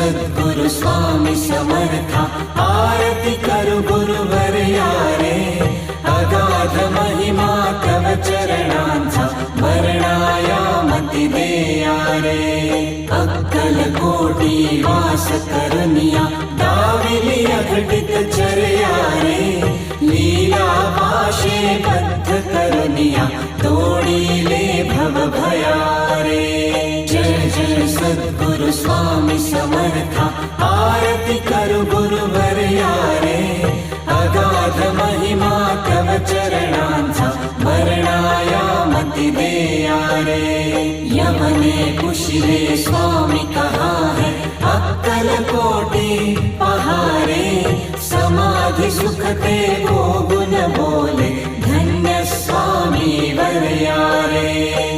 सद्गुरु स्वामी समर्था आरती करु गुरुवर यारे अगाध महिमा तव चरणांचा वर्णायामति दे यारे अक्कल कोटी वास करनिया दाविली अघटित चर्या रे लीला पाशे बद्ध करनिया तोडीले भव भयारे जय जय सद्गुरु स्वामी समर्था आरती करु गुरुवर यारे अगाध महिमा तव चरणांचा वर्णायामति दे यारे यमने पुशिले स्वामी कहाँ है अक्कल कोटि पहारे समाधि सुखते वो गुण बोले धन्य स्वामी वर यारे।